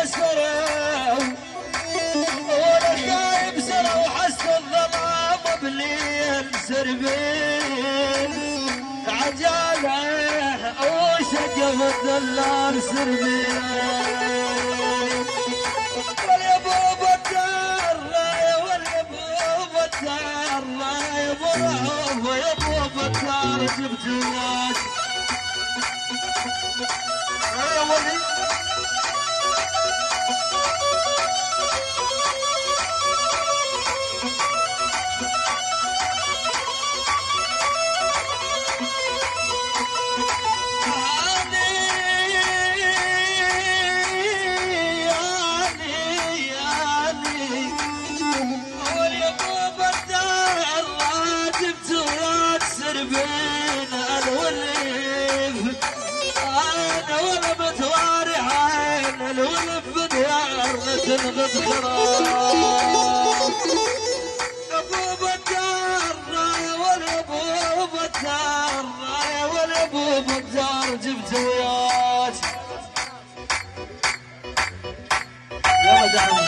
سروا ولا خايب سروا حس الظلام بليل سربين عجاله وشقف الدلال سربين واليا ابو الدار واليا ابو الدار يا ابو يا ابو الدار جبت ناس يا ولي تنغض خراب ابو بكر ولا ابو بكر ولا ابو بكر جبت وياك يا دعم